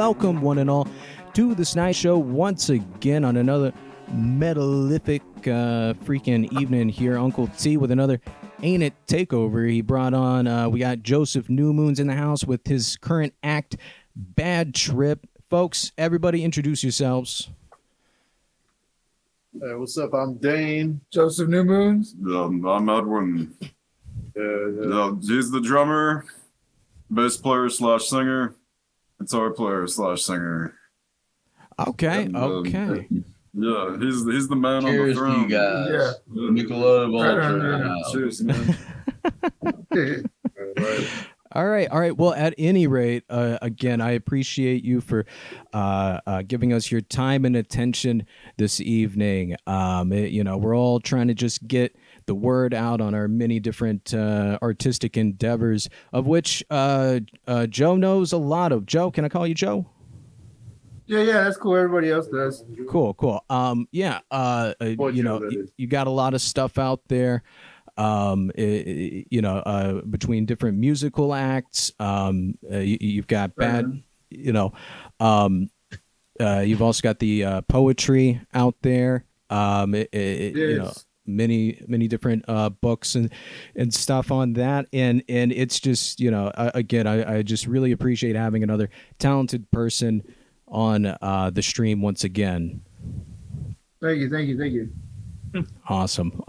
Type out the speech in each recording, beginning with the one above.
welcome one and all to the Snide Show once again on another metalific freaking evening here. Uncle T with another Ain't It takeover. He brought on, we got Joseph Newmoons in the house with his current act, Bad Trip. Folks, everybody introduce yourselves. Hey, what's up? I'm Dane. Joseph Newmoons. I'm Edwin. He's the drummer, bass player / singer, guitar player / singer. Okay, And, okay. Yeah, he's the man Cheers on the throne. to you guys. Yeah. Michelob Ultra. Cheers, man. Right. All right. Well, at any rate, again, I appreciate you for giving us your time and attention this evening. We're all trying to just get the word out on our many different artistic endeavors, of which Joe knows a lot of. Joe, can I call you Joe? Yeah, that's cool. Everybody else does. Cool. You got a lot of stuff out there. Between different musical acts, you've got you've also got the poetry out there. Many different books and stuff on that, and it's just again, I just really appreciate having another talented person on the stream once again. Thank you. Awesome.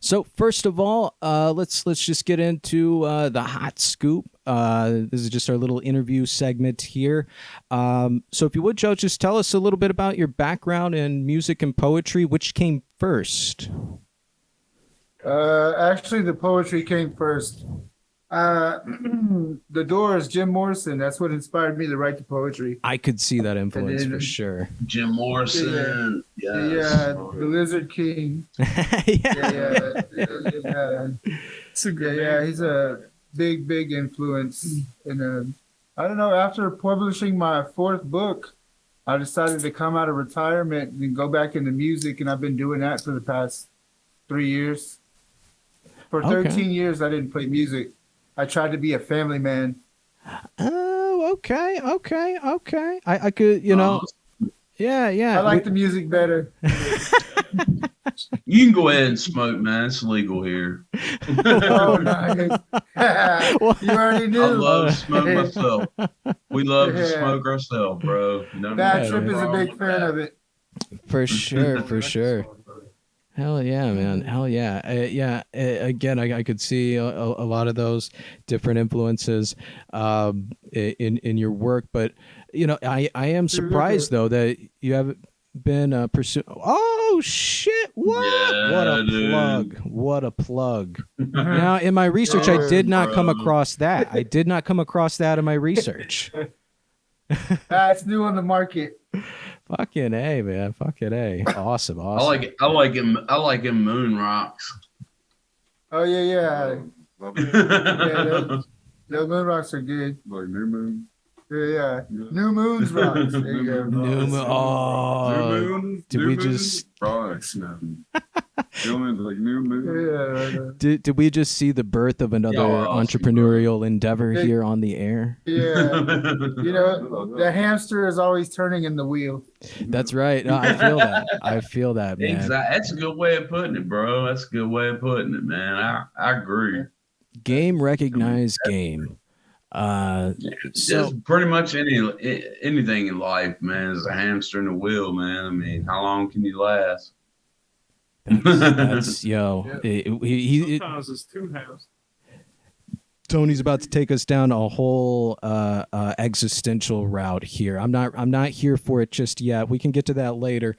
So first of all, let's just get into the Hot Scoop. This is just our little interview segment here. So if you would, Joe, just tell us a little bit about your background in music and poetry. Which came first? Actually, the poetry came first. The Doors, Jim Morrison. That's what inspired me to write the poetry. I could see that influence for sure. Jim Morrison. Yeah, the Lizard King. Yeah. He's a big influence. And I don't know. After publishing my 4th book, I decided to come out of retirement and go back into music, and I've been doing that for the past 3 years. For 13 years, I didn't play music. I tried to be a family man. Oh, okay. I could, yeah. I like the music better. You can go ahead and smoke, man. It's legal here. Oh, nice. You already knew. I love to smoke myself. We love to smoke ourselves, bro. Bad Trip is a big fan of it. For sure. Hell yeah, man. Hell yeah. Again, I could see a lot of those different influences in your work, but I am surprised though that you haven't been pursuing. Oh shit! What? Yeah, What a plug! Now, in my research, I did not come across that. I did not come across that in my research. It's new on the market. Fucking A, man. Fucking A. Awesome. I like it. I like him moon rocks. Oh yeah. The moon rocks are good. Like New Moon. Yeah. New Moons rocks. There you go. New Moon. Did we just rocks, man? Like New Moon. Yeah. Did we just see the birth of another entrepreneurial endeavor here on the air? Yeah. The hamster is always turning in the wheel. That's right. No, I feel that, man. Exactly. That's a good way of putting it, bro. That's a good way of putting it, man. I agree. Game recognized game. So pretty much anything in life, man, is a hamster in the wheel, man. I mean, how long can you last? That's yo. Sometimes it's 2 halves. Tony's about to take us down a whole existential route here. I'm not here for it just yet. We can get to that later.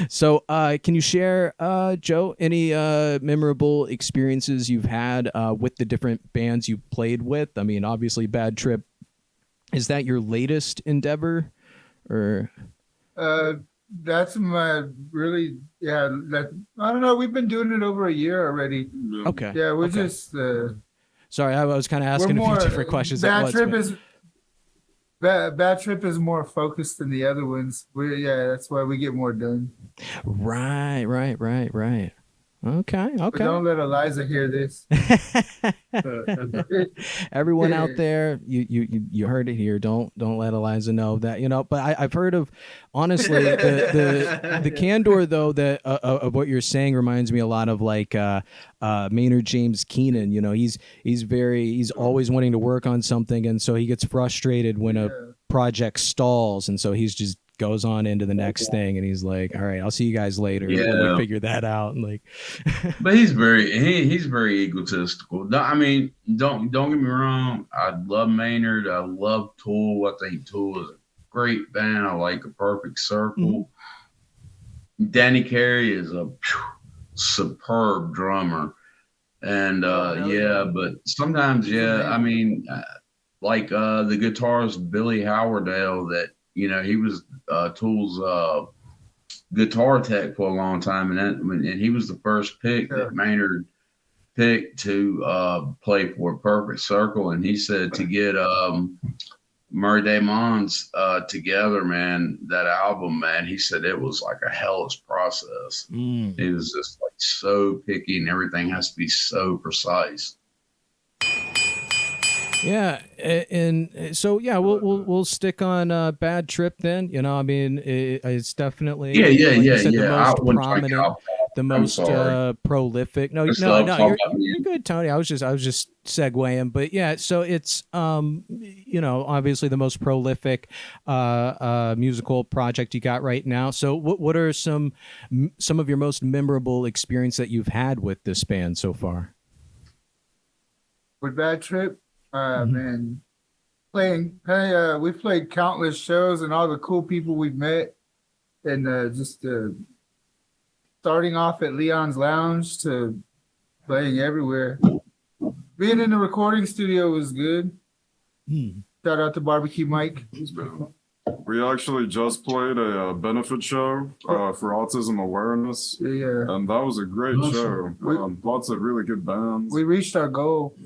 So can you share, Joe, any memorable experiences you've had with the different bands you played with? I mean, obviously, Bad Trip. Is that your latest endeavor, or? That's my really I don't know. We've been doing it over a year already. Okay. Yeah, we're just. Sorry, I was kind of asking a few different questions. Bad Trip is more focused than the other ones. That's why we get more done. Right. Okay. But don't let Eliza hear this. Everyone out there, you heard it here. Don't let Eliza know that, But I've heard of, honestly, the candor though that of what you're saying reminds me a lot of like Maynard James Keenan. He's always wanting to work on something, and so he gets frustrated when a project stalls, and so he's just goes on into the next thing, and he's like, all right, I'll see you guys later when we figure that out. And like but he's very egotistical. I mean, don't get me wrong, I love Maynard, I love Tool. I think Tool is a great band. I like A Perfect Circle. Danny Carey is a superb drummer, and but sometimes I mean, like the guitarist Billy Howardale, that he was Tool's guitar tech for a long time, and he was the first pick that Maynard picked to play for Perfect Circle. And he said to get Murray Damon's together, man, that album, man, he said it was like a hellish process. It was just like so picky, and everything has to be so precise. Yeah, and so we'll stick on Bad Trip then. I mean, it's definitely the most prominent, the most prolific. No, you're good, Tony. I was just segueing, but yeah. So it's obviously the most prolific musical project you got right now. So what are some of your most memorable experience that you've had with this band so far? With Bad Trip. Man, we've played countless shows, and all the cool people we've met, and just starting off at Leon's Lounge to playing everywhere. Being in the recording studio was good. Shout out to Barbecue Mike. We actually just played a benefit show for autism awareness. Yeah, and that was a great show. Lots of really good bands. We reached our goal.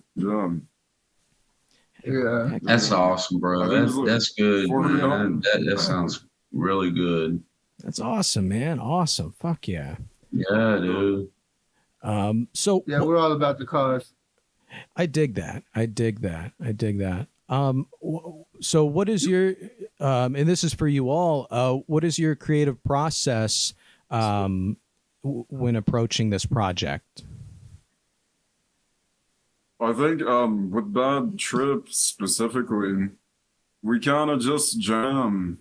Yeah, that's awesome, bro. That's good, man. That sounds really good. That's awesome, man. Awesome. Fuck yeah. Yeah, dude. So we're all about the cause. I dig that. So what is your and this is for you all, what is your creative process when approaching this project? I think with Bad Trip specifically, we kind of just jam,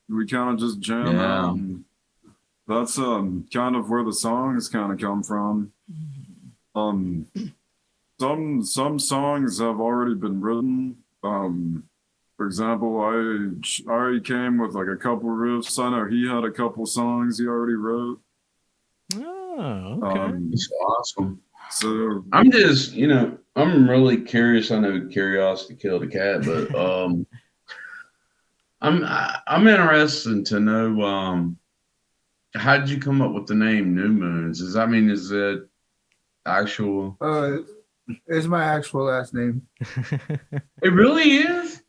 We kind of just jam out. And that's kind of where the songs kind of come from. Some songs have already been written. For example, I already came with like a couple riffs. I know he had a couple songs he already wrote. Oh, okay. That's awesome. So I'm just, I'm really curious. I know curiosity killed a cat, but I'm interested to know how did you come up with the name Newmoons? Is it actual? It's my actual last name. It really is?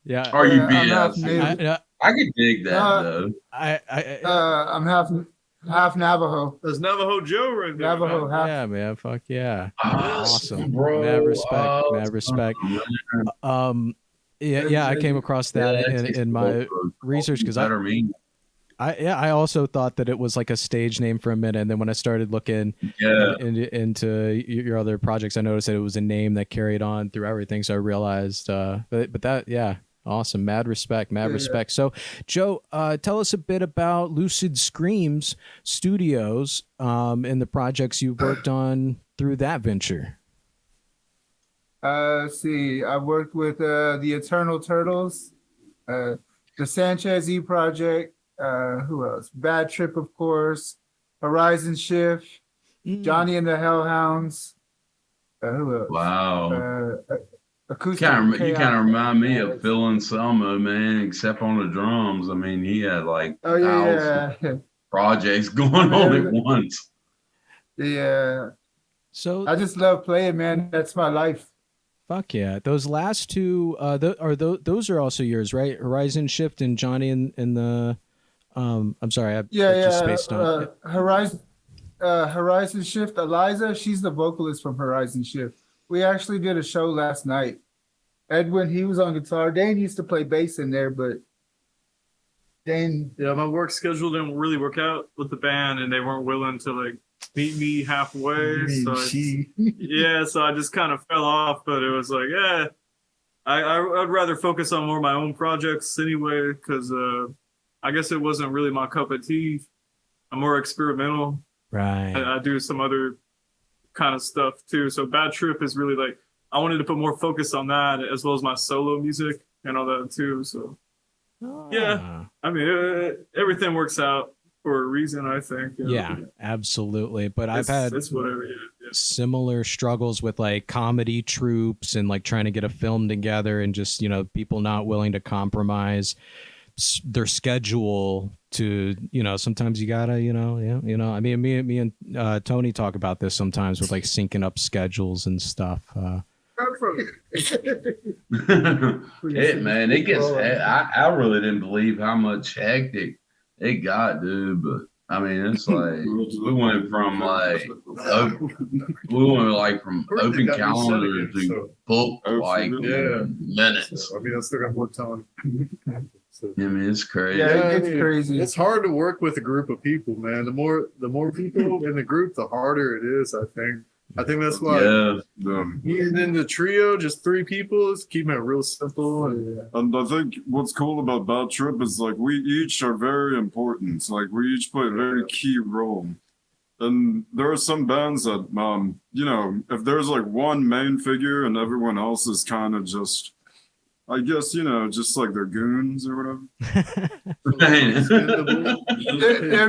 Yeah. Are you BS? I could dig that though. I'm half Navajo. There's Navajo Joe right there. Navajo, half. Yeah, man. Fuck yeah. Awesome, bro. Mad respect. I came across that in my research because I also thought that it was like a stage name for a minute, and then when I started looking into your other projects, I noticed that it was a name that carried on through everything. So I realized, but that, awesome, mad respect. So, Joe, tell us a bit about Lucid Screams Studios and the projects you worked on through that venture. See, I worked with the Eternal Turtles, the Sanchez E Project. Who else? Bad Trip, of course. Horizon Shift. Johnny and the Hellhounds. Who else? Wow. Acoustic. You kind of remind me of Phil Anselmo, man, except on the drums. I mean, he had like projects going on at once. Yeah. So I just love playing, man. That's my life. Fuck yeah. Those last two, those are also yours, right? Horizon Shift and Johnny and the... I'm sorry, I just spaced on. Horizon Shift, Eliza, she's the vocalist from Horizon Shift. We actually did a show last night. Edwin, he was on guitar. Dane used to play bass in there, but Dane. Yeah, my work schedule didn't really work out with the band, and they weren't willing to like meet me halfway. So I just kind of fell off. But it was like, yeah, I'd rather focus on more of my own projects anyway, because I guess it wasn't really my cup of tea. I'm more experimental. Right. I do some other kind of stuff too. So Bad Trip is really like, I wanted to put more focus on that as well as my solo music and all that too. So yeah, I mean, everything works out for a reason, I think. Yeah, absolutely. But I've had whatever, similar struggles with like comedy troupes and like trying to get a film together and just, you know, people not willing to compromise their schedule to, you know, sometimes you gotta, you know, I mean, me and Tony talk about this sometimes with like syncing up schedules and stuff. Man, it gets. I really didn't believe how much hectic it got, dude. But I mean, it's like we went from from open calendar to book like minutes. I mean, I still got more time. I mean, it's crazy. Yeah, it's crazy. It's hard to work with a group of people, man. The more people in the group, the harder it is, I think. I think that's why even in the trio, just 3 people, is keeping it real simple. And I think what's cool about Bad Trip is like we each are very important. Like we each play a very key role. And there are some bands that, you know, if there's like one main figure and everyone else is kind of just, I guess, you know, just like they're goons or whatever. They're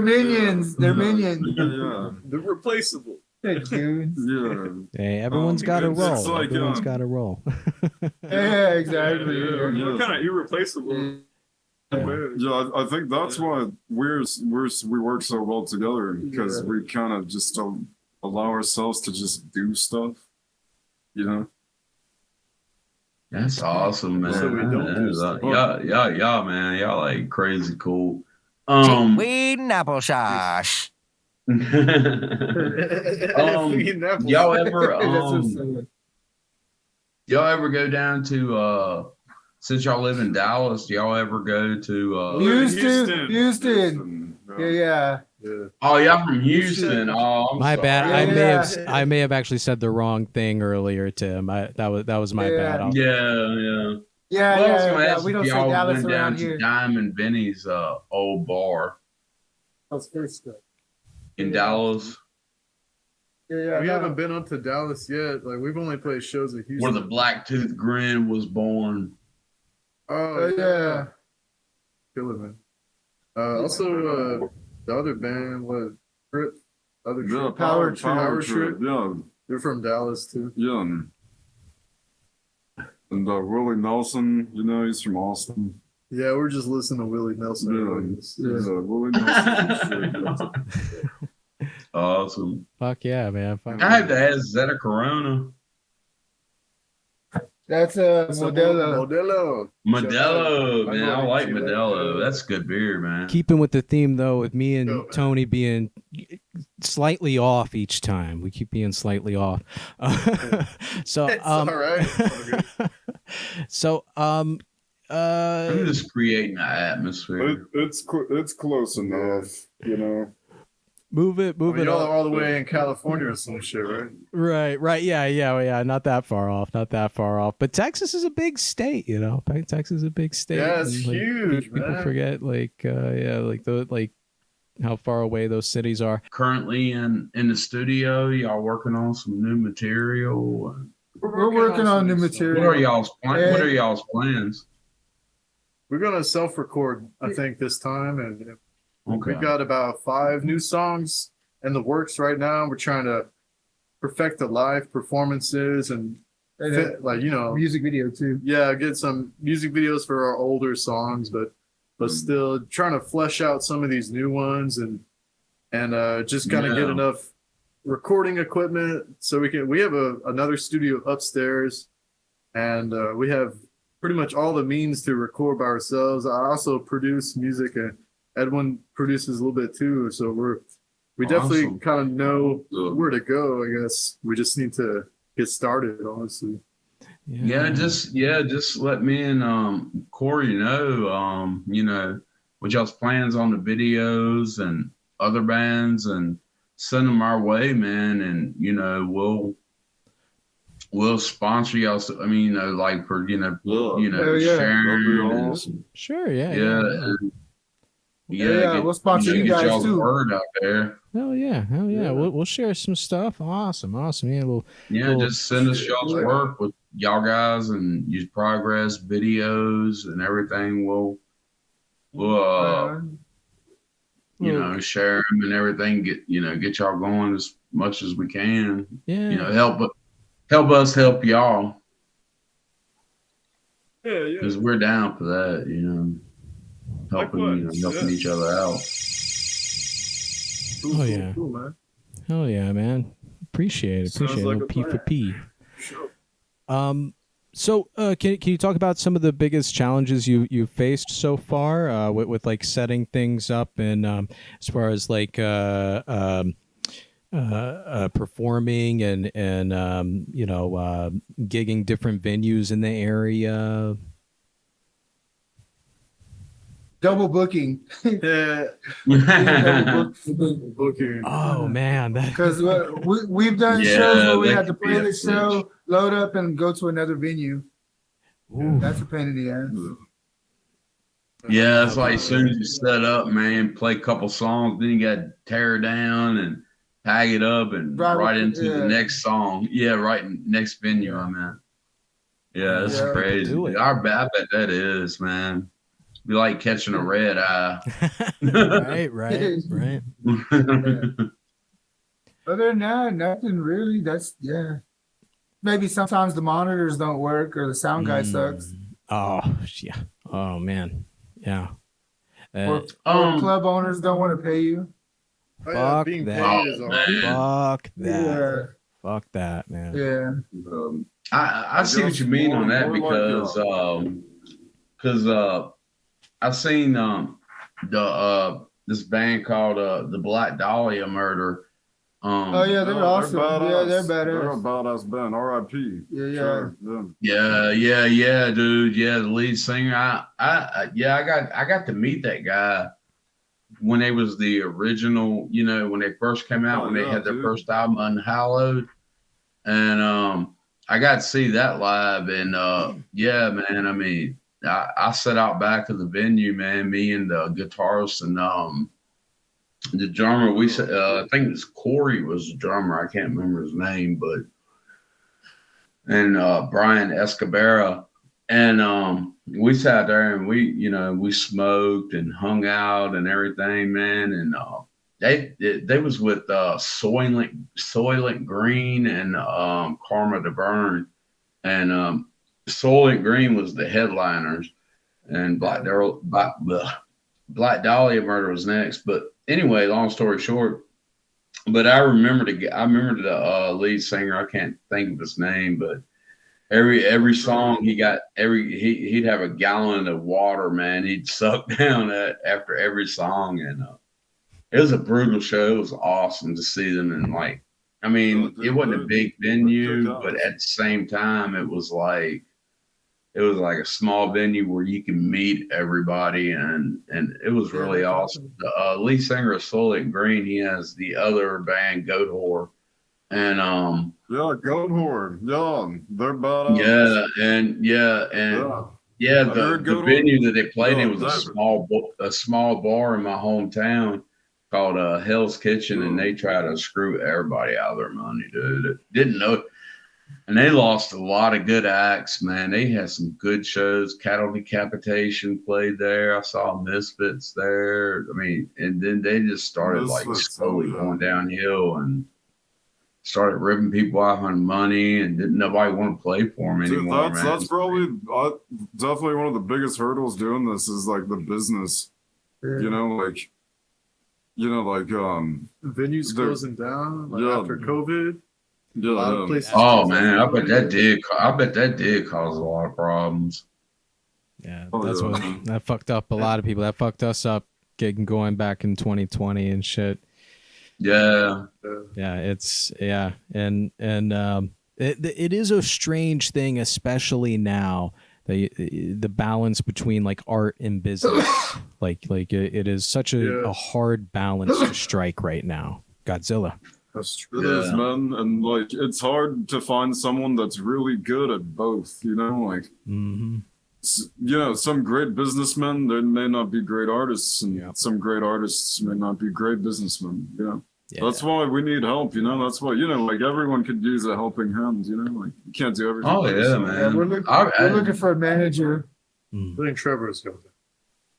minions. They're minions. Yeah. They're replaceable. They're goons. Yeah. Hey, everyone's got a role. like, Everyone's got a role. Yeah, exactly. We're kind of irreplaceable. Yeah, I think that's why we work so well together, because we kind of just allow ourselves to just do stuff, you know. That's awesome, man. So we don't y'all, man, y'all like crazy cool. Weed and applesauce. Y'all ever go down to since y'all live in Dallas, do y'all ever go to Houston. Yeah. Oh, y'all from Houston. Oh, I'm My sorry. bad. I may have actually said the wrong thing earlier, Tim. That was my bad. Yeah. Yeah, we don't say y'all Dallas went around down here. to Diamond Benny's old bar That's first step. in Dallas, Yeah, We haven't been up to Dallas yet. Like we've only played shows in Houston. where the Blacktooth Grin was born. Oh yeah. Killer, man. Also, the other band was Trip. Power Trip. Yeah. They're from Dallas too. Yeah. And Willie Nelson, you know, he's from Austin. Yeah, we're just listening to Willie Nelson. Willie Nelson. Awesome. Fuck yeah, man. Fuck I have to ask, is that a Corona? That's a Modelo. Modelo, man. I like Modelo. That's good beer, man. Keeping with the theme though, with me and Tony being slightly off each time, we keep being slightly off. So It's all right. So I'm just creating an atmosphere. It's close enough, you know. move it Y'all up. are all the way in California or some shit, right? Right. Yeah. Not that far off. But Texas is a big state, you know. Texas is a big state. Yeah, it's and, like, huge, people man. forget, like how far away those cities are. Currently in the studio, y'all working on some new material. We're working on new What material. are y'all's plans? We're gonna self-record, I think, this time, and Okay. we've got about 5 new songs in the works right now. We're trying to perfect the live performances and fit, like, you know, music video too. yeah, get some music videos for our older songs, but still trying to flesh out some of these new ones and just kind of get enough recording equipment so we have another studio upstairs, and we have pretty much all the means to record by ourselves. I also produce music, and Edwin produces a little bit too, so we definitely Awesome. kind of know where to go. I guess we just need to get started, honestly. Yeah, just let me and Corey know, what y'all's plans on the videos and other bands, and send them our way, man. And we'll sponsor y'all. I mean, like for Yeah. sharing. And, Awesome. Sure, yeah. Yeah, we'll sponsor you get guys y'all's too. word out there. Hell yeah. We'll share some stuff. Awesome. Yeah, Just send us y'all's work with y'all guys and your progress videos and everything. We'll share them and everything. Get y'all going as much as we can. Yeah. Help us help y'all. Yeah. Because we're down for that. Helping each other out. Cool, man. Hell yeah, man. Appreciate it. Sounds like a P for plan. P. Sure. So can you talk about some of the biggest challenges you've faced so far with like setting things up and as far as like performing and gigging different venues in the area? Double booking. Yeah. Booking. Oh man, Because we've done shows where we had to play the show, load up, and go to another venue. Ooh. That's a pain in the ass. Yeah, it's like as soon as you set up, man, play a couple songs, then you got to tear tear down and tag it up and right into the next song. Yeah, right next venue I'm at. Yeah, that's crazy. I bet that is, man. Be like catching a red eye. right. Other than that, nothing really. Maybe sometimes the monitors don't work or the sound guy sucks. Oh yeah. Oh man. Yeah. Or club owners don't want to pay you. Fuck being that. paid is awesome. Fuck that. Yeah. Fuck that, man. Yeah. I see what you mean on that because I've seen this band called the Black Dahlia Murder. Oh yeah, they're awesome. They're badass. They're a badass band. R.I.P. Yeah. Sure. Yeah, dude. Yeah, the lead singer. I got to meet that guy when they was the original. When they first came out, when they had their first album, Unhallowed, and I got to see that live. And yeah, man. I mean, I sat out back of the venue, man. Me and the guitarist and the drummer. I think it was Corey was the drummer. I can't remember his name, and Brian Escabera. And we sat there and we smoked and hung out and everything, man. And they was with Soylent Green and Karma to Burn, and Soylent Green was the headliners, and Black Dahlia Murder was next. But anyway, long story short, but I remember the lead singer. I can't think of his name, but every song he'd have a gallon of water, man. He'd suck down after every song, and it was a brutal show. It was awesome to see them, and it wasn't a big venue, but at the same time, it was like a small venue where you can meet everybody, and it was really awesome. The lead singer of Soylent Green, he has the other band Goat Whore, and Goat Whore, they're badass. The venue that they played in was a small bar in my hometown called Hell's Kitchen, and they try to screw everybody out of their money, dude. Didn't know. And they lost a lot of good acts, man. They had some good shows. Cattle Decapitation played there. I saw Misfits there. I mean, and then they just started slowly going downhill and started ripping people off on money, and didn't nobody want to play for them anymore. That's probably definitely one of the biggest hurdles doing this is like the business. Yeah. Venues closing down after COVID. Yeah. A lot of places. Oh man, I bet that did cause a lot of problems. Yeah, that fucked up a lot of people. That fucked us up getting going back in 2020 and shit. Yeah. Yeah, it is a strange thing, especially now, the balance between like art and business. like it is such a hard balance to strike right now. Godzilla. That's true. It is, man, and like it's hard to find someone that's really good at both. You know, like some great businessmen, they may not be great artists, and some great artists may not be great businessmen. You know. Yeah. That's why we need help, That's why, like everyone could use a helping hand, Like you can't do everything. Oh yeah, man. Yeah, we're looking for a manager. I think Trevor's going.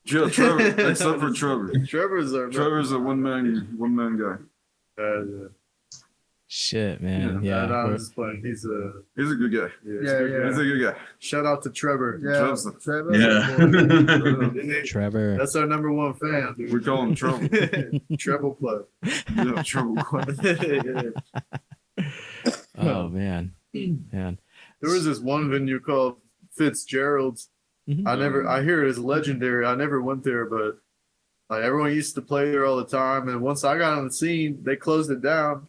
Yeah, Trevor, except for Trevor. Trevor's a one man guy. Yeah. Shit, man. Yeah. I'm just playing. He's a good guy. Yeah. He's a good guy. Shout out to Trevor. Yeah, Trevor. Yeah. Trevor. That's our number one fan, dude. We call him Trouble. Treble Club. Yeah, Trouble Club. Oh man. Man. There was this one venue called Fitzgerald's. I hear it is legendary. I never went there, but like everyone used to play there all the time. And once I got on the scene, they closed it down.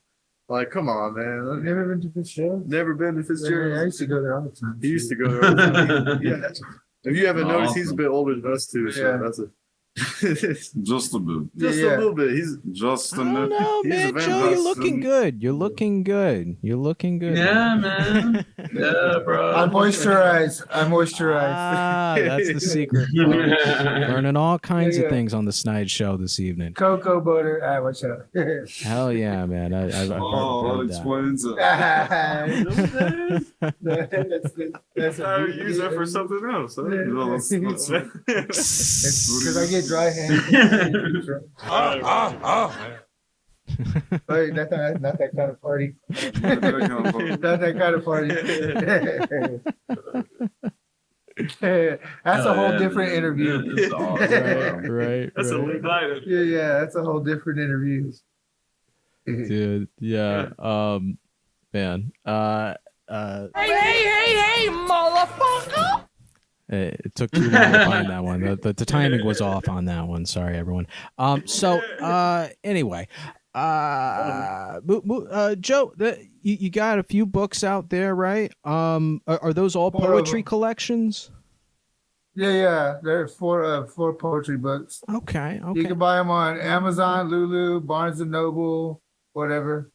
Like, come on, man. Never been to Fitzgerald? Never been to Fitzgerald. Yeah, I used to go there all the time. He used to go there all the time. Yeah. If you haven't noticed, he's a bit older than us too. So that's just a bit. Just a little bit. He's just a bit. No, man, Joe, you're looking good. You're looking good. Yeah, man. Yeah, bro. I moisturize. Ah, that's the secret. Learning all kinds of things on the Snide Show this evening. Cocoa butter. Watch out. Hell yeah, man. I've that explains it. That's how you use that for something else. Huh? Because I get dry hands. Wait, not that kind of party. Not that kind of party. That's a whole different interview. Right. That's a late night. Yeah, that's a whole different interview. Dude, yeah. Man. Hey, motherfucker! It took too long to find that one. The timing was off on that one. Sorry, everyone. Anyway, Joe, you got a few books out there, right? Are those all poetry collections? Yeah. There are four poetry books. Okay. You can buy them on Amazon, Lulu, Barnes and Noble, whatever.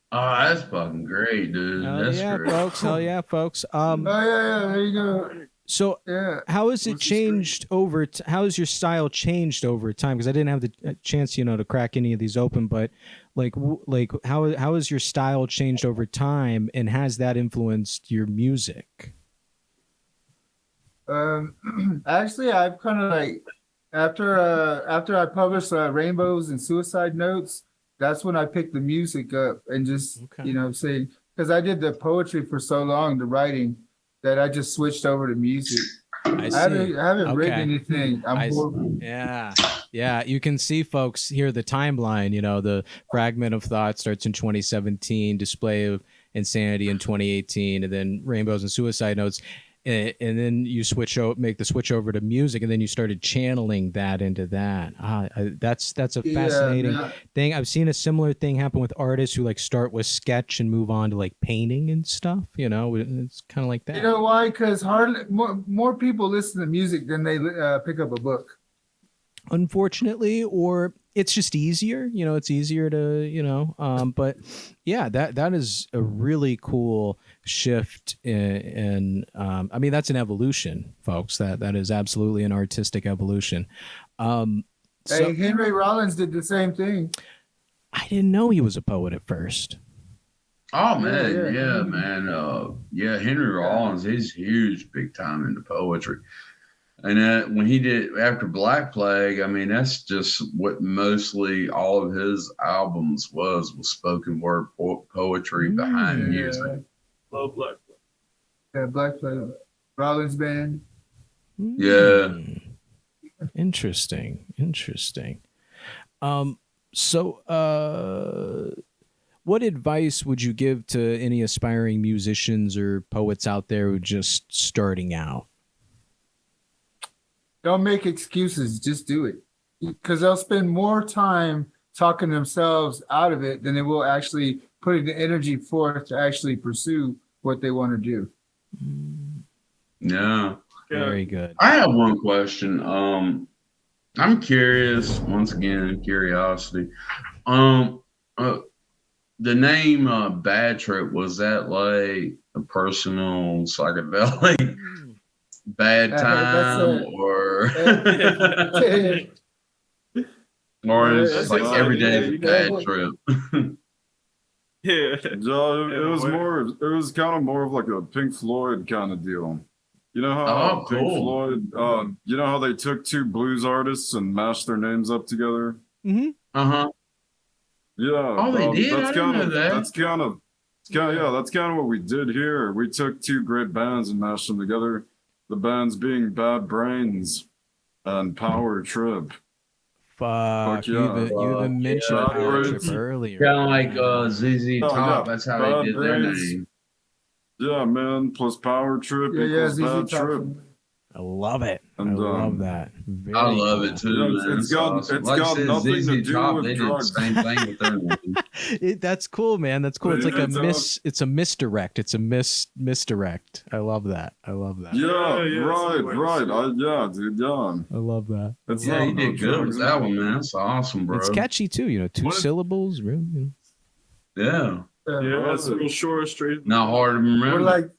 Oh, that's fucking great, dude. That's great. Hell yeah, folks. Yeah. There you go. So, how has it changed over? How has your style changed over time? Because I didn't have the chance, to crack any of these open. But how has your style changed over time, and has that influenced your music? Actually, I've kind of after I published Rainbows and Suicide Notes. That's when I picked the music up and just, saying, because I did the poetry for so long, the writing, that I just switched over to music. I haven't written anything. Yeah. You can see, folks, here the timeline. The fragment of thought starts in 2017, display of insanity in 2018, and then Rainbows and Suicide Notes. And then you make the switch over to music, and then you started channeling that into that. That's a fascinating thing. I've seen a similar thing happen with artists who start with sketch and move on to painting and stuff. It's kind of like that. You know why? Because more people listen to music than they pick up a book. Unfortunately, or it's just easier. It's easier to but yeah, that is a really cool shift in I mean, that's an evolution, folks. That is absolutely an artistic evolution. Henry Rollins did the same thing. I didn't know he was a poet at first. Oh man, yeah, man. Henry Rollins, he's huge, big time into poetry. And when he did after Black Plague, I mean, that's just what mostly all of his albums was spoken word poetry behind music. Love Black Plague. Yeah, Black Plague. Rollins Band. Yeah. Interesting. So, what advice would you give to any aspiring musicians or poets out there who are just starting out? Don't make excuses. Just do it. Because they'll spend more time talking themselves out of it than they will actually putting the energy forth to actually pursue what they want to do. Yeah. Very good. I have one question. I'm curious, once again, curiosity. The name Bad Trip, was that like a personal psychedelic bad time or or it's like every day is a bad trip? Yeah. No, it was kind of more of like a Pink Floyd kind of deal. You know how Pink Floyd, you know how they took two blues artists and mashed their names up together? Mm-hmm. Uh-huh. Yeah. Oh, they did? That's I didn't know that. That's kind of what we did here. We took two great bands and mashed them together. The bands being Bad Brains and Power Trip. Fuck, you even mentioned Power Trip earlier. Kind of like ZZ Top. That's how Bad they did their Brains. name. Yeah, man. Plus Power Trip equals Bad Trip. I love it. And, I love that. I love it too, man. It's got nothing to do Top, with they drugs. did the same thing with their name. That's cool, man. That's cool. It's like It's a misdirect. It's a misdirect. I love that. I love that. Yeah, right. Dude, yeah. I love that. It's Yeah, not you did good with that one, man. That's awesome, bro. It's catchy too, you know, two syllables. Really, you know. Yeah. Yeah, it's real short, straight. Not hard to remember. We're like,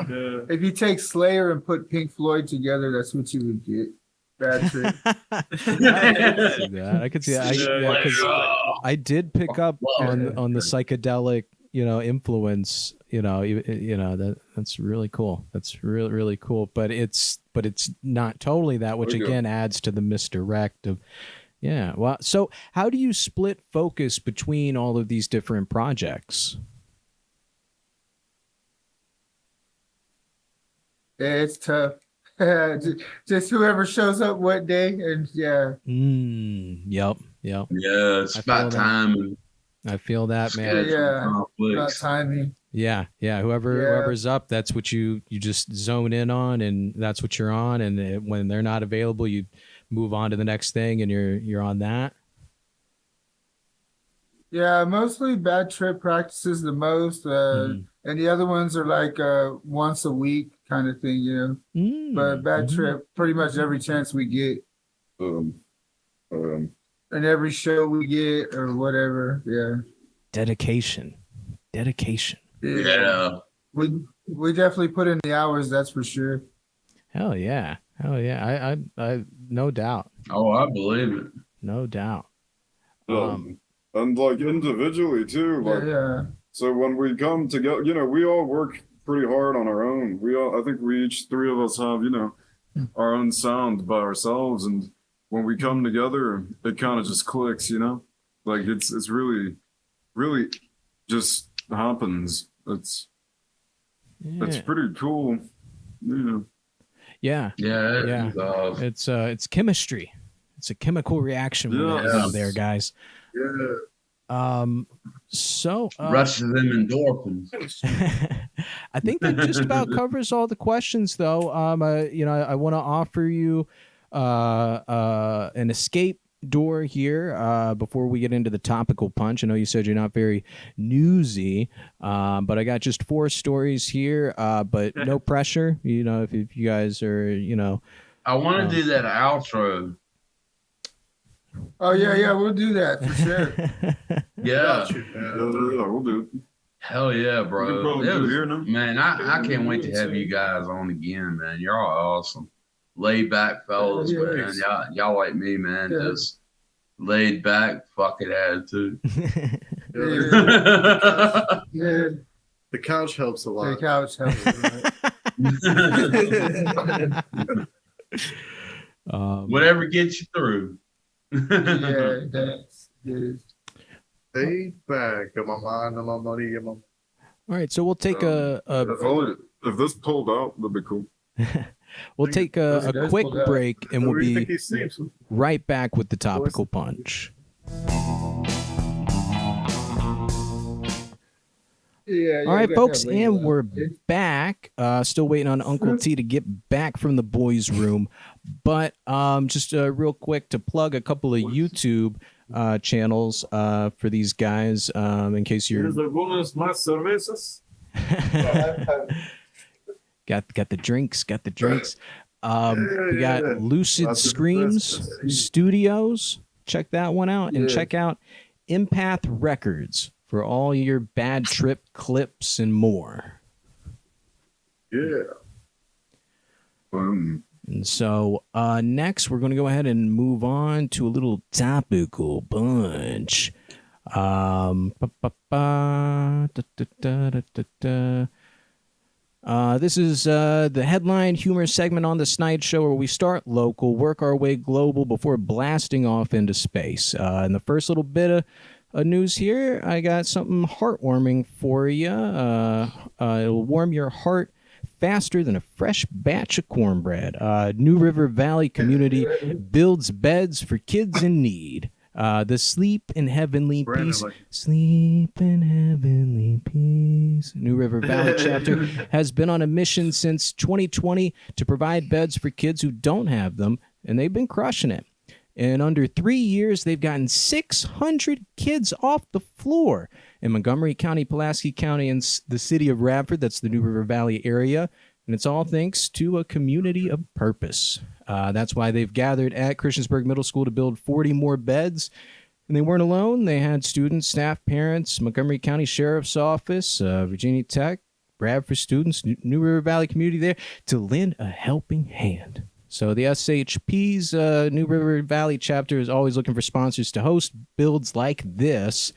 Yeah. if you take Slayer and put Pink Floyd together, that's what you would get. Bad Trip. I could see that. Because I did pick up on the psychedelic, you know, influence. You know, that's really cool. That's really, really cool. But it's not totally that, which again adds to the misdirect of. Yeah. Well, so how do you split focus between all of these different projects? Yeah, it's tough. Just whoever shows up what day, and yeah. Yep. Yeah, it's about time. I feel that, man. Yeah, about timing. Yeah. Whoever's up, that's what you just zone in on, and that's what you're on. And when they're not available, you move on to the next thing, and you're on that. Yeah, mostly Bad Trip practices the most, and the other ones are like once a week kind of thing, you know. But Bad Trip, pretty much every chance we get, and every show we get or whatever. Yeah. Dedication. Yeah. We definitely put in the hours, that's for sure. Hell yeah. I no doubt. Oh, I believe it. No doubt. And like individually too, like Yeah. so when we come together, you know, we all work pretty hard on our own. I think each three of us have, you know, our own sound by ourselves, and when we come together, it kind of just clicks, you know, like it's really, really just happens. It's pretty cool, you know. Yeah. It's chemistry. It's a chemical reaction there, guys. Yeah. So rushes them endorphins. I think that just about covers all the questions, though. You know, I want to offer you an escape door here before we get into the topical punch. I know you said you're not very newsy, but I got just 4 stories here, but no pressure. You know, if you guys are, you know, I want to do that outro. Oh yeah, we'll do that for sure. Yeah, we'll do it. Hell yeah, bro. Man, I can't wait to have you guys on again, man. You're all awesome. Laid back fellas, man. Y'all like me, man. Just laid back fucking attitude. Yeah. The couch helps a lot. The couch helps a lot. Whatever gets you through. Yeah, that's good. Laid back. Got my mind on my money. All right, so we'll take if this pulled out, that'd be cool. We'll take a quick break, and we'll be right back with the topical punch. Yeah, all right, folks, and we're back. Still waiting on Uncle T to get back from the boys' room. But just real quick to plug a couple of YouTube channels for these guys in case you're algunas más cervezas. got the drinks. We got Lucid Screams Studios. Check that one out, and check out Empath Records for all your bad trip clips and more. Yeah. Boom. And so next, we're going to go ahead and move on to a little topical punch. This is the headline humor segment on the Snide Show, where we start local, work our way global before blasting off into space. And the first little bit of news here, I got something heartwarming for you. It'll warm your heart faster than a fresh batch of cornbread. New River Valley community builds beds for kids in need. The Sleep in Heavenly Peace. Sleep in Heavenly Peace. New River Valley chapter has been on a mission since 2020 to provide beds for kids who don't have them, and they've been crushing it. In under 3 years, they've gotten 600 kids off the floor in Montgomery County, Pulaski County, and the city of Radford. That's the New River Valley area. And it's all thanks to a community of purpose. That's why they've gathered at Christiansburg Middle School to build 40 more beds. And they weren't alone. They had students, staff, parents, Montgomery County Sheriff's Office, Virginia Tech, Bradford students, New River Valley community there to lend a helping hand. So the SHP's New River Valley chapter is always looking for sponsors to host builds like this.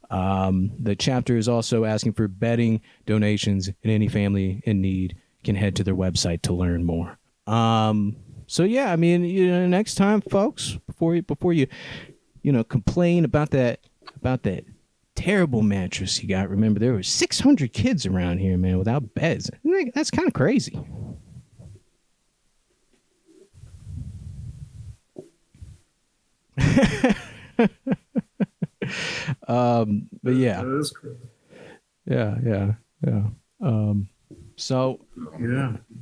The chapter is also asking for bedding donations, and any family in need can head to their website to learn more. So yeah, I mean, next time, folks, before you complain about that terrible mattress you got, remember there were 600 kids around here, man, without beds. That's kind of crazy. But yeah. That is crazy. Yeah. So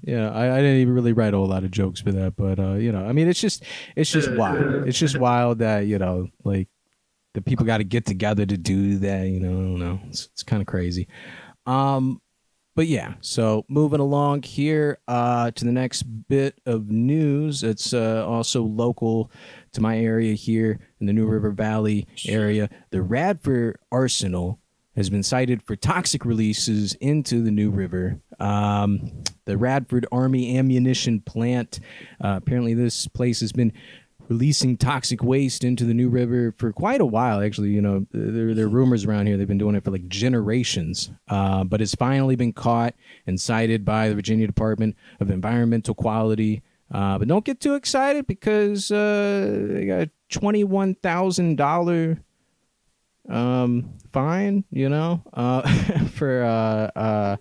Yeah. I didn't even really write a whole lot of jokes for that, but I mean, it's just wild. It's just wild that like the people got to get together to do that. I don't know. It's kind of crazy. But yeah. So moving along here to the next bit of news. It's also local to my area here in the New River Valley area. The Radford Arsenal has been cited for toxic releases into the New River. The Radford Army Ammunition Plant, apparently this place has been releasing toxic waste into the New River for quite a while. Actually, there are rumors around here they've been doing it for like generations, but it's finally been caught and cited by the Virginia Department of Environmental Quality. But don't get too excited because they got a $21,000 fine, for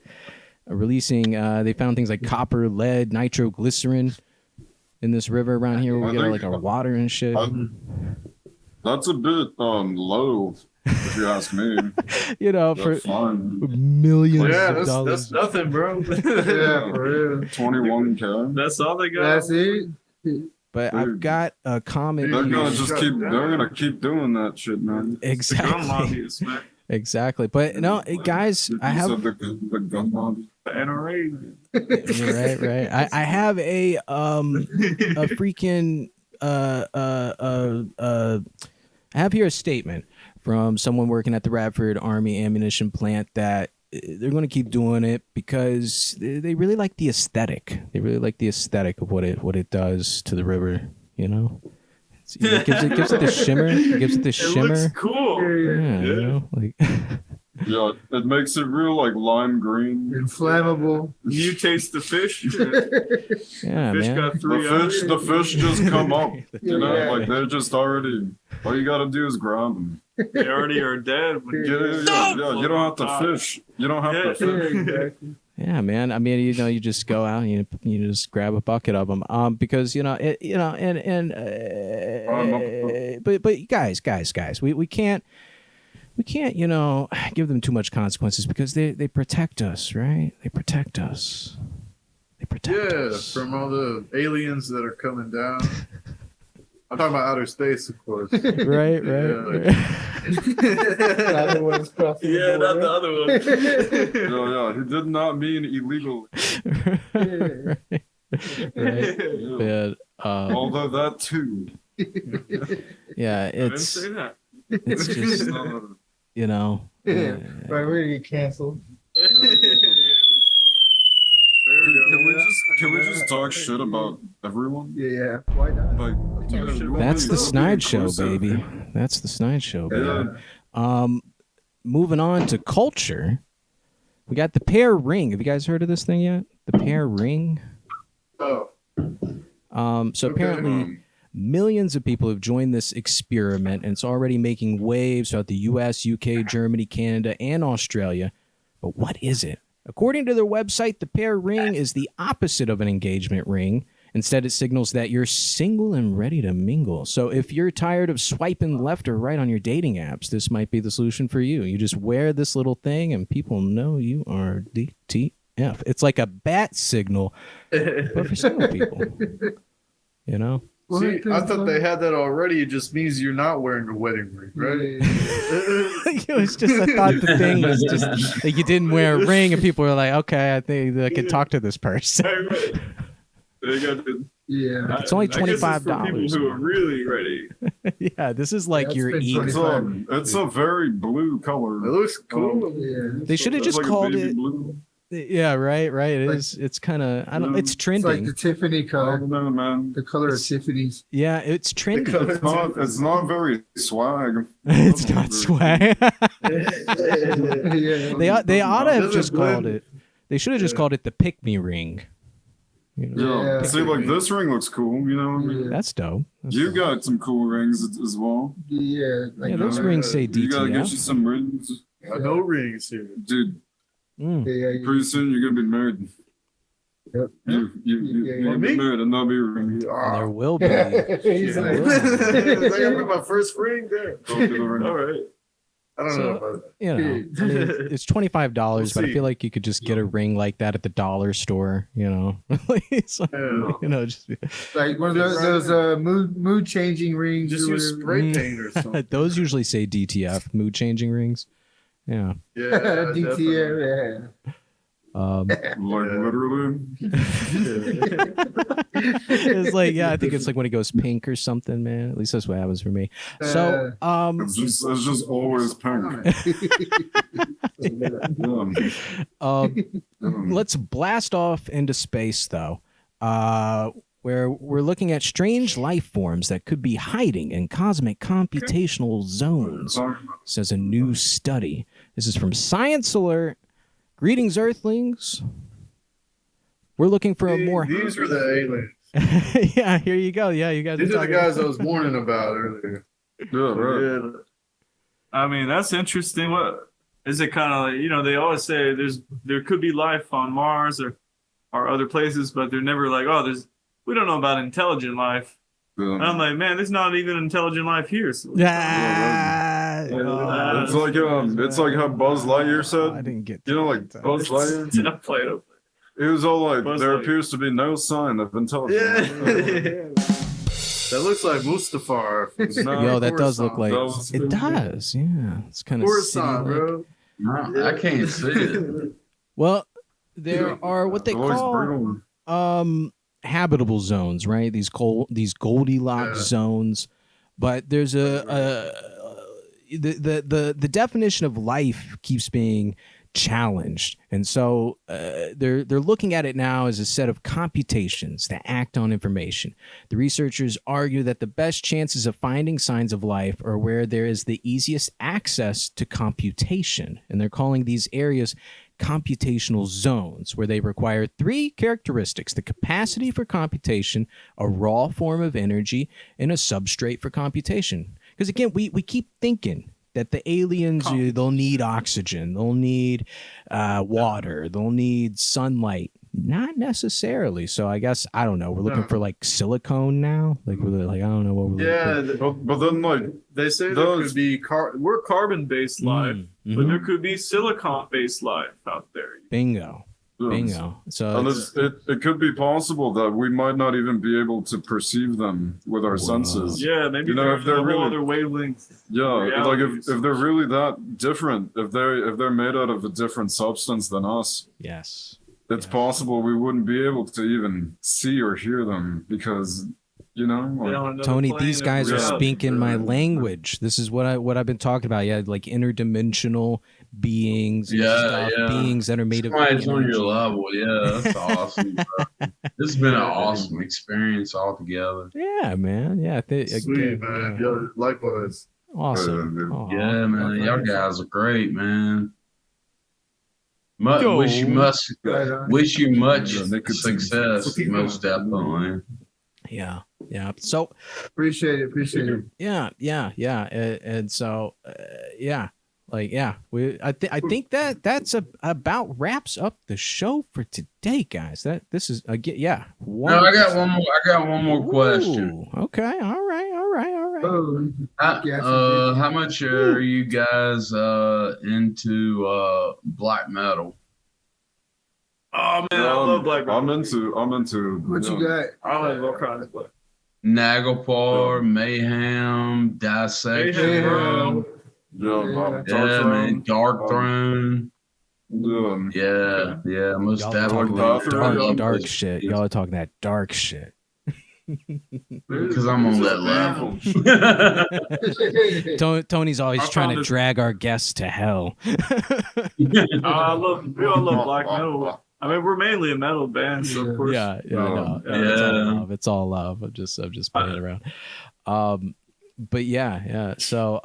releasing. They found things like copper, lead, nitroglycerin in this river around here where we get like our water and shit. That's a bit low, if you ask me. For fine. millions Yeah, of dollars. that's nothing, bro. Yeah, for real. 21K. That's all they got. That's it. But I've got a comment. They're here. gonna keep doing that shit, man. The gun lobby Exactly. is man. Exactly. But no, guys, I have the gun lobby. The NRA. right. I have a freaking I have here a statement from someone working at the Radford Army Ammunition Plant that they're going to keep doing it because they really like the aesthetic. They really like the aesthetic of what it does to the river. It gives it the shimmer. It gives it the shimmer. Looks cool. Yeah. Like. Yeah, it makes it real like lime green. Inflammable. Mutates the fish. Yeah, Fish man. got 3 eyes. The fish just come up. Yeah. Like they're just already. All you gotta do is grab them. They already are dead. Yeah, you don't have to fish. You don't have to Yeah, fish. exactly. Yeah, man. I mean, you just go out and you just grab a bucket of them. Because but guys, we can't give them too much consequences because they protect us, right? They protect us. Yeah, from all the aliens that are coming down. I'm talking about outer space, of course. Right. The other one's crossing Yeah, not the border. other one. Yeah, he did not mean illegal. Right. Yeah. Although that too. Yeah, I didn't it's say that. it's just you know. Yeah. Right, we're gonna get canceled. Can we just talk shit about everyone? Yeah, why not? Like, That's the Snide Show, baby. That's the Snide Show, baby. Moving on to culture, we got the pear ring. Have you guys heard of this thing yet? The pear ring. Oh. So apparently, millions of people have joined this experiment, and it's already making waves throughout the U.S., UK, Germany, Canada, and Australia. But what is it? According to their website, the pear ring is the opposite of an engagement ring. Instead, it signals that you're single and ready to mingle. So if you're tired of swiping left or right on your dating apps, this might be the solution for you. You just wear this little thing and people know you are DTF. It's like a bat signal, but for single people. You know? See, I thought they had that already. It just means you're not wearing a wedding ring, right? It was just, I thought the thing was just like you didn't wear a ring and people were like, okay, I think I can talk to this person. They got the, Yeah. It's only I guess it's for $25. people who are really ready. Yeah, this is like That's your been ego. it's a very blue color. It looks cool. Yeah. They should have It's just like a called baby it. blue. Yeah, right. It Like- is. It's kind of. I don't. It's It's like trending. the Tiffany I color. don't know, man. The color of Tiffany's. Yeah, it's trendy. color- It's not very swag. It's not swag. Yeah. They ought to have Doesn't just called blend. it. They should have just called it the pick me ring. You know? Yeah. Yeah. See, like this ring looks cool. You know what I mean? Yeah. That's dope. That's You dope. got some cool rings as well. Yeah. Like Yeah, those uh, rings say You gotta get you DTF. some rings, No rings here. dude. Mm. Yeah, Pretty soon you're gonna be married. Yep. You Yeah. you're gonna be Me? married and there'll be a ring. And Ah. there will be. He's Yeah. like, I got my first ring there. Go get a ring. All right. I don't So- know about that. You know, I mean, it's $25, We'll but I see. feel like you could just get a ring like that at the dollar store. You know, It's like, Yeah. you know, just like one of those mood changing rings. Just or use whatever. spray paint or something. those usually say DTF, mood changing rings. Yeah. Yeah, definitely. DTF. Like literally. It's like, yeah, I think it's like when it goes pink or something, man. At least that's what happens for me. So, It's just always pink. let's blast off into space, though, where we're looking at strange life forms that could be hiding in cosmic computational zones, says a new study. This is from Science Alert. Greetings, Earthlings. We're looking for a more... These are the aliens. Yeah, here you go. Yeah, you guys These are the talking- guys I was warning about earlier. Yeah, right. Yeah. I mean, that's interesting. What is it kind of like, you know, they always say there could be life on Mars or other places, but they're never like, oh, we don't know about intelligent life. And I'm like, man, there's not even intelligent life here. So Ah, It's like how Buzz Lightyear I said. didn't get You know, like Buzz Lightyear. I played it. It was all like, Buzz there Lightyear. appears to be no sign of intelligence. That looks like Mustafar. from Yo, that does look Coruscant. like... It does, yeah. It's kind of Coruscant, bro. No, I can't see it. Well, there are what they It looks call brutal. habitable zones, right? These Goldilocks Yeah. zones. But there's the definition of life keeps being challenged, and so they're looking at it now as a set of computations that act on information. The researchers argue that the best chances of finding signs of life are where there is the easiest access to computation, and they're calling these areas computational zones, where they require three characteristics: the capacity for computation, a raw form of energy, and a substrate for computation. Because again, we keep thinking that the aliens, they'll need oxygen, they'll need water, they'll need sunlight. Not necessarily. So I guess, I don't know, we're looking No. for like silicone now. Like we're like, I don't know what we're Yeah, looking But then, like, they say there Those- could be We're carbon-based for. life, Mm, but mhm. there could be silicon-based life out there. Bingo. Bingo. So And it could be possible that we might not even be able to perceive them with our senses. Yeah, maybe You know, if they're a whole really, other wavelength. yeah, like realities. if they're really that different, if they're made out of a different substance than us, yes. it's possible we wouldn't be able to even see or hear them because, you know, They're on another Tony, plane these of guys are reality. speaking my language. This is what I've been talking about. Yeah, like interdimensional beings and stuff, beings that are made of Somebody's on energy. your level. Yeah, that's awesome. Bro. This has been an awesome experience altogether. Yeah, man. Yeah, Sweet, man. yeah. Yeah, likewise. Awesome. Aw. Yeah, man. Y'all guys are great, man. Yo. Wish you much Yeah, success, most definitely. Yeah, yeah. So Appreciate it. yeah. And so yeah, like yeah. I think that's about wraps up the show for today, guys. This is again yeah. No, I got one more. I got one more question. Okay. All right. Oh, How much are you guys into black metal? Oh man, I love black metal. I'm into. what you got? I like all kinds of black. Nagelpar, Mayhem, Dissection. Mayhem. Yeah, man. Dark Throne. Yeah. Yeah, most Y'all are talking definitely. that dark shit. Y'all are talking that dark shit. Because I'm on that level. Tony's always I trying found to this- drag our guests to hell. We all love black metal. I mean, we're mainly a metal band, so of course. Yeah, no, Yeah. it's all love. I'm just playing around. But yeah. So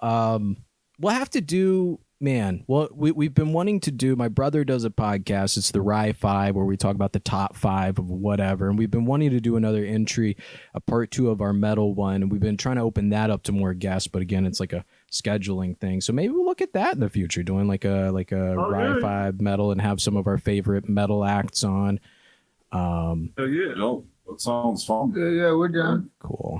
we'll have to do, man. Well, we've been wanting to do. My brother does a podcast. It's the Rye 5, where we talk about the top 5 of whatever. And we've been wanting to do another entry, a part 2 of our metal one. And we've been trying to open that up to more guests. But again, it's like a scheduling thing. So maybe we'll look at that in the future, doing like a Rye 5 metal and have some of our favorite metal acts on. Oh yeah. Yo, that sounds fun. Yeah, we're done.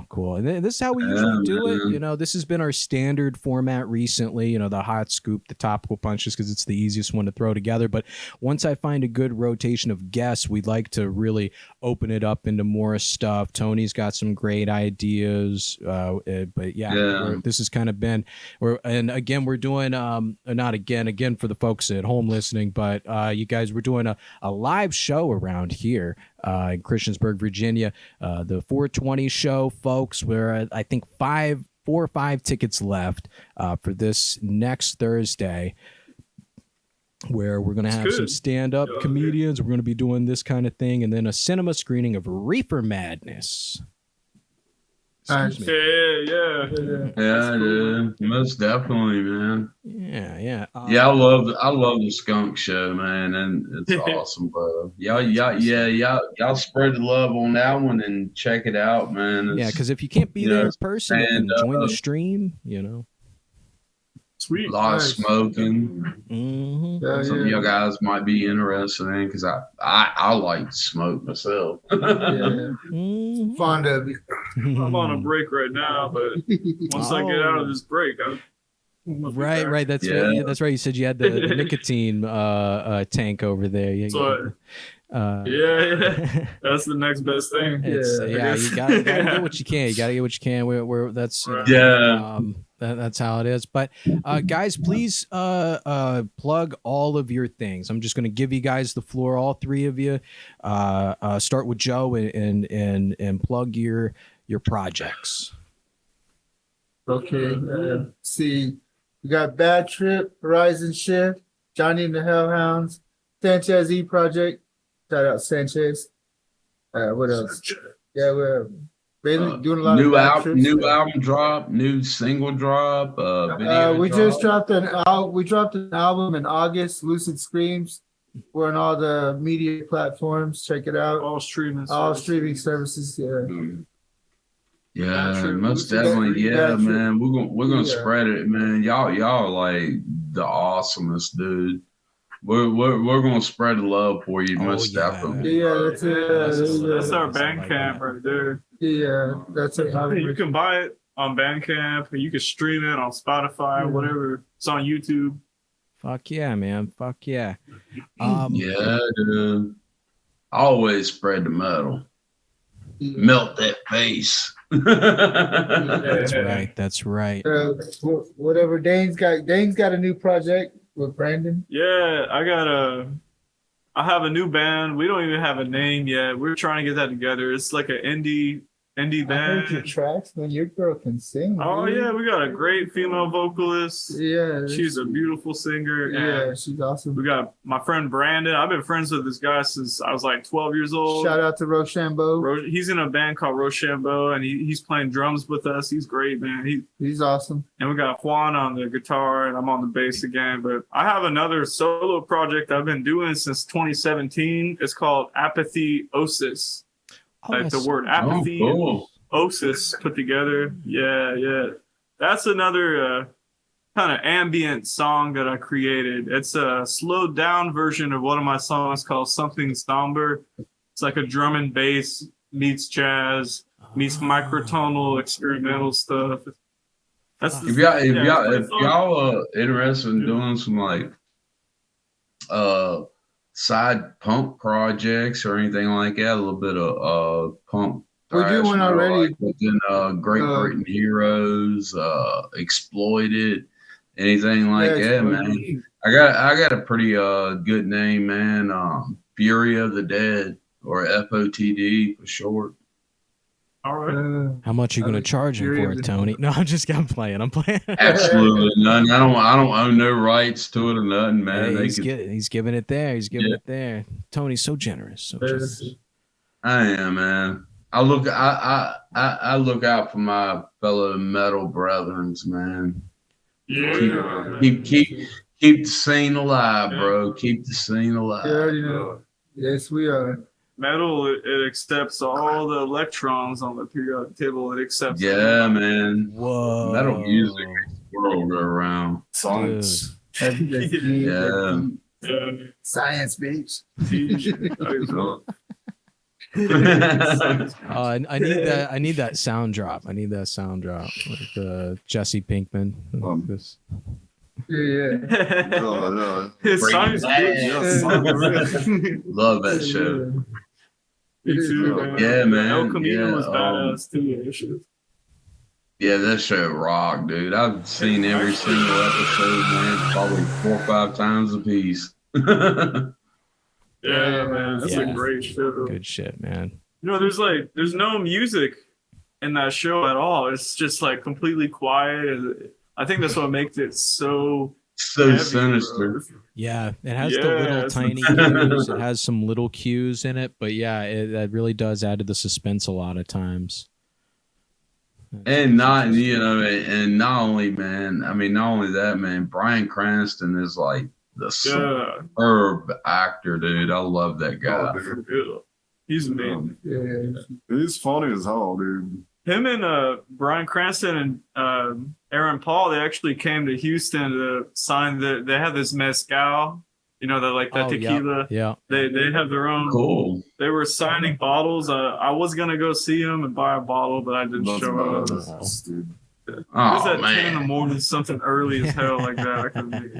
Cool. And this is how we usually do it. man. You know, this has been our standard format recently, you know, the Hot Sqoop, the Topical Punches, because it's the easiest one to throw together. But once I find a good rotation of guests, we'd like to really open it up into more stuff. Tony's got some great ideas. But yeah. This has kind of been, and again, we're doing, not again for the folks at home listening, but you guys, we're doing a live show around here in Christiansburg, Virginia, the 420 show, folks. We're I think 4 or 5 tickets left for this next Thursday, where we're going to have some stand-up comedians. We're going to be doing this kind of thing, and then a cinema screening of Reefer Madness. Excuse me. Yeah. Dude. Most definitely, man. Yeah. I love the Skunk Show, man, and it's awesome, bro. Y'all spread the love on that one and check it out, man. Yeah, because if you can't be there in person, you can join the stream, you know. Sweet. A lot of smoking. Mm-hmm. Some of you guys might be interested in, because I like to smoke myself. Mm-hmm. Fond of it. I'm on a break right now, but once I get out of this break, Right. That's right. Yeah, that's right. You said you had the nicotine tank over there. So, that's the next best thing. You gotta get what you can. You gotta get what you can. We're that's that's how it is. But guys, please plug all of your things. I'm just going to give you guys the floor, all 3 of you. Start with Joe and plug your projects. Okay. See, we got Bad Trip, Horizon Shift, Johnny and the Hellhounds, Sanchez E Project. Shout out Sanchez. What else? Yeah, we're basically doing a lot new of new album drop, new single drop. Video we drop. just dropped an album in August, Lucid Screams. We're on all the media platforms. Check it out. All streaming services. Yeah, most definitely. Yeah, man. We're gonna spread it, man. Y'all like the awesomest, dude. We're gonna spread the love for you, most definitely. Yeah, that's it. That's our Bandcamp right there. Yeah, that's it. You can buy it on Bandcamp, or you can stream it on Spotify, whatever. It's on YouTube. Fuck yeah, man. Fuck yeah. Yeah, dude. Always spread the metal. Melt that bass. That's right. That's right. Whatever Dane's got a new project with Brandon. Yeah, I have a new band. We don't even have a name yet. We're trying to get that together. It's like an indie I heard your band. tracks, man. Your girl can sing. Oh dude. yeah, we got a great female vocalist. Yeah. She's a beautiful singer. Yeah, And she's awesome. we got my friend Brandon. I've been friends with this guy since I was like 12 years old. Shout out to Rochambeau. He's in a band called Rochambeau, and he's playing drums with us. He's great, man. He's awesome. And we got Juan on the guitar, and I'm on the bass again. But I have another solo project I've been doing since 2017. It's called Apathy Osis. Like the word apathy and Osis put together. Yeah. That's another kind of ambient song that I created. It's a slowed down version of one of my songs called Something Somber. It's like a drum and bass meets jazz, meets microtonal experimental stuff. That's If y'all interested in doing some like side punk projects or anything like that, a little bit of punk. We do one already. Great Britain Heroes, Exploited, anything like that, man. I got a pretty good name, man. Fury of the Dead, or FOTD for short. All right. How much are you going to charge him for it, Tony? No, I'm playing. Absolutely none. I don't own no rights to it or nothing, man. Hey, he's giving it there. He's giving it there. Tony's so generous. I am, man. I look out for my fellow metal brethren, man. Yeah. Keep the scene alive, bro. Keep the scene alive. You already know. Yes, we are. Metal, it accepts all the electrons on the periodic table. It accepts. Man. Whoa. Metal music makes the world go around. Science. Yeah. Science, bitch. I need that sound drop. Like Jesse Pinkman. Yeah. It's science. Love that show. Me too, man. Yeah, man. El Camino was badass too. Yeah, that show rocked, dude. I've seen every single episode, man, probably 4 or 5 times a piece. Yeah, man. That's a great show. Good shit, man. You know, there's no music in that show at all. It's just like completely quiet. I think that's what makes it so heavy, sinister. bro. Yeah, it has the little tiny cues. It has some little cues in it, but yeah, that really does add to the suspense a lot of times. And not only that, man, Bryan Cranston is like the superb actor, dude. I love that guy. He's amazing. He's funny as hell, dude. Him and Bryan Cranston and Aaron Paul, they actually came to Houston to sign they have this mezcal, that tequila. Yeah. They have their own. Cool. They were signing bottles. I was gonna go see them and buy a bottle, but I didn't show up. Dude. It was at 10 in the man. morning, something early as hell like that. I couldn't make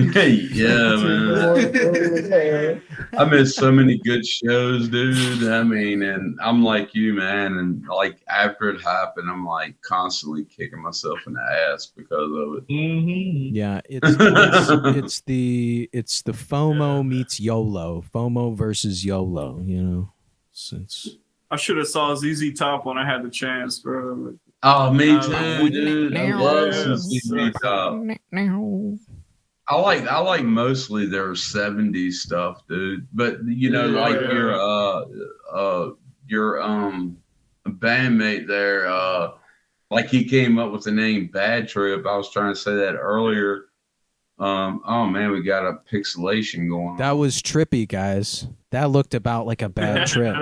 it. Yeah, man. I missed so many good shows, dude. I mean, and I'm like you, man. And like after it happened, I'm like constantly kicking myself in the ass because of it. Mm-hmm. Yeah, it's the FOMO meets YOLO. FOMO versus YOLO, since I should have saw ZZ Top when I had the chance, bro. Oh, me too, dude. I love ZZ Top. I like mostly their 70s stuff, dude. But like your bandmate there, like he came up with the name Bad Trip. I was trying to say that earlier. Oh man, we got a pixelation going on. that was trippy, guys. That looked about like a bad trip.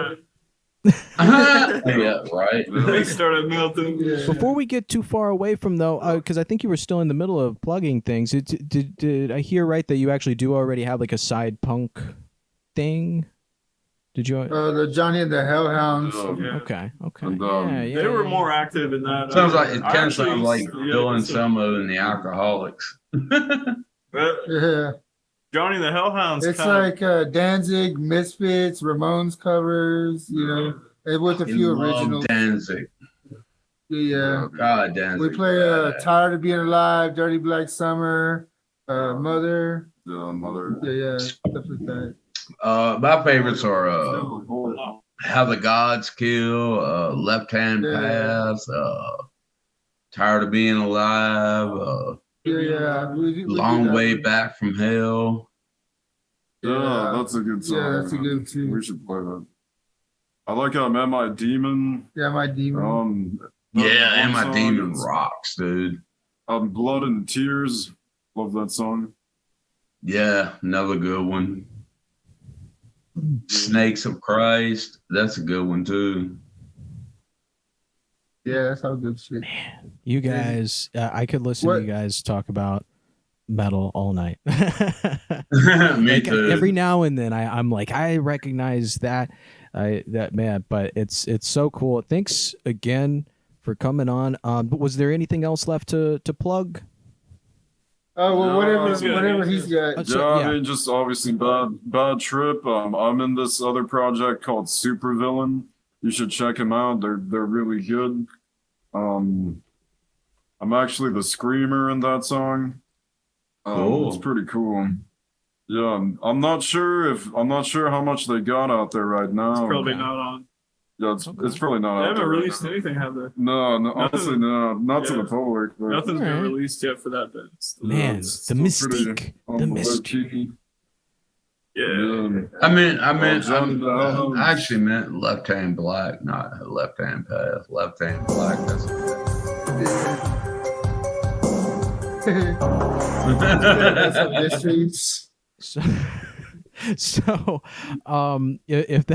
Yeah, right. They started melting. Before we get too far away from because I think you were still in the middle of plugging things. Did I hear right that you actually do already have like a side punk thing? Did you? The Johnny and the Hellhounds. Yeah. Okay. And, Yeah, They were more active in that. Sounds like it I kind of actually sounds like used- Bill and so- Selma and the Alcoholics. Yeah. Johnny the Hellhounds. It's kind like Danzig, Misfits, Ramones covers, and with a few Love originals. Danzig. Yeah. God, Danzig. We play Tired of Being Alive, Dirty Black Summer, Mother. Mother. Yeah, stuff like that. My favorites are How the Gods Kill, Left Hand Path, Tired of Being Alive, Yeah. We Long do that. Way Back from Hell. Yeah, that's a good song. Yeah, that's a good too. We should play that. I like Am I Demon. Yeah, My Demon. Yeah, and one My song Demon is, rocks, dude. Blood and Tears. Love that song. Yeah, another good one. Snakes of Christ. That's a good one too. Yeah, that's how good shit. You guys, I could listen to you guys talk about metal all night. Me too. Every now and then, I'm like, I recognize that man, but it's so cool. Thanks again for coming on. But was there anything else left to plug? Oh well, No, whatever he's got. I mean, just obviously bad trip. I'm in this other project called Supervillain. You should check them out. They're really good. I'm actually the screamer in that song. It's pretty cool. Yeah, I'm not sure how much they got out there right now. It's probably not on. Yeah, it's probably not. They out haven't there released right now. anything, have they? No, honestly, no, not to the public. But Nothing's Alright. been released yet for that band. Man, it's the still pretty mystique, on the low mystique. key. Yeah. I mean, Johnny the Hellhounds. I actually meant Left Hand Black, not Left Hand Path. Left Hand Black. That's Mysteries. So, if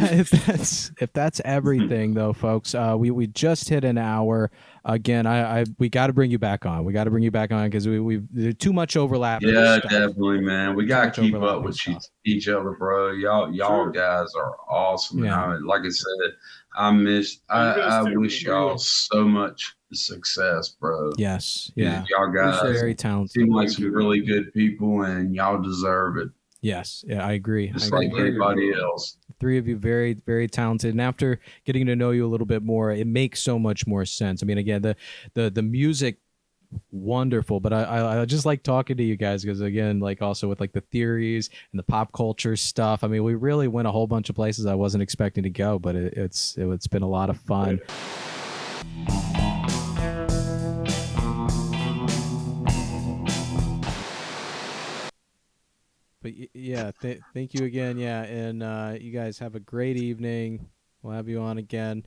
that's everything though, folks, we just hit an hour. Again, we got to bring you back on. We got to bring you back on because there's too much overlap. in Yeah, stuff. definitely, man. We gotta much keep overlap up and with stuff. each other, bro. Y'all Sure. guys are awesome. Yeah. Like I said, I guys do. wish y'all so much success, bro. Yes, yeah, Y'all guys very talented. seem like some really good people, and y'all deserve it, Yes, yeah, I agree. just I like agree. anybody else. Three of you very, very talented, and after getting to know you a little bit more, it makes so much more sense. I mean, again, the music, wonderful, but I just like talking to you guys because, again, like also with like the theories and the pop culture stuff. I mean, we really went a whole bunch of places I wasn't expecting to go, but it's been a lot of fun. But yeah, thank you again. Yeah, and you guys have a great evening. We'll have you on again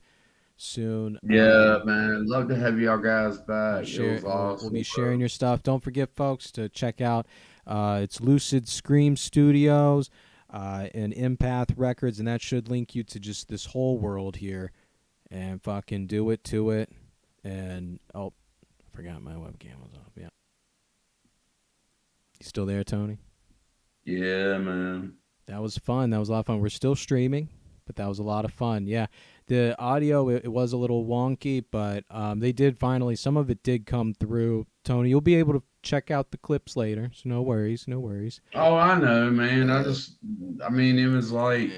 soon. Yeah, man. Love to have y'all guys back. Share, It was awesome. we'll be sharing your stuff. Don't forget, folks, to check out it's Lucid Scream Studios and Empath Records, and that should link you to just this whole world here. And fucking do it to it. And I forgot my webcam was off. Yeah. You still there, Tony? Yeah, man. That was fun. That was a lot of fun. We're still streaming, but that was a lot of fun. Yeah. The audio, it was a little wonky, but they did finally, some of it did come through. Tony, you'll be able to check out the clips later, so no worries, no worries. Oh, I know, man. I mean, it was like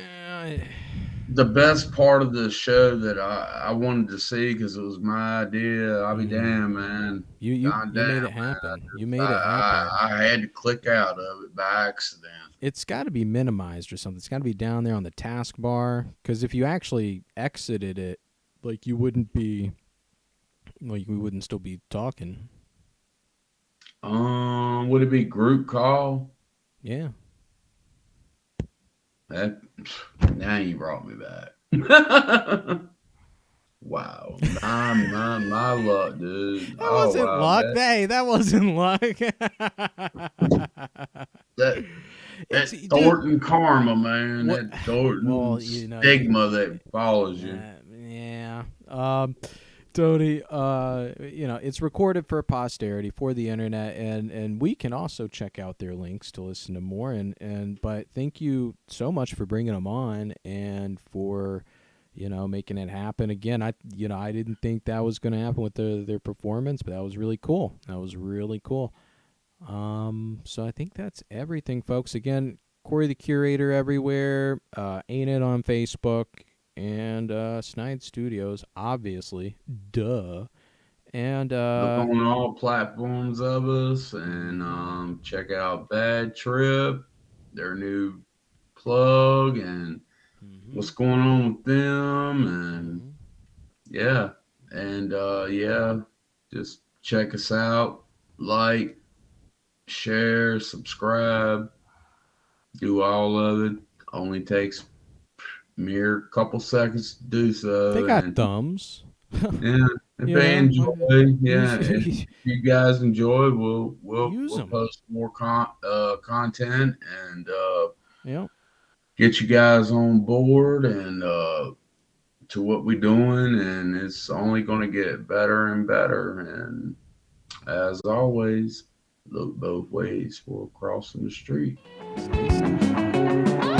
the best part of the show that I wanted to see because it was my idea. I'll be damned, man. You Goddamn, made it happen. man. You made it happen. I had to click out of it by accident. It's got to be minimized or something. It's got to be down there on the taskbar, because if you actually exited it, like you wouldn't be, like we wouldn't still be talking. Would it be group call? Yeah. Now you brought me back. Wow. My luck, dude. That wasn't luck. That, That wasn't luck. that Thornton karma, man. What- That Thornton Well, you know, stigma that follows you. yeah. Tony, it's recorded for posterity, for the internet, and we can also check out their links to listen to more. But thank you so much for bringing them on and for, making it happen again. I didn't think that was going to happen with their performance, but that was really cool. So I think that's everything, folks. Again, Corey the Curator everywhere, Ain't It on Facebook, and Snide Studios, obviously, duh. And look on all platforms of us, and check out Bad Trip, their new plug, and what's going on with them, and just check us out, like, share, subscribe, do all of it. Only takes mere couple seconds to do so. They got thumbs. Yeah, if they enjoy, if you guys enjoy, we'll post more content and get you guys on board and to what we're doing, and it's only going to get better and better. And as always, look both ways for crossing the street. Oh!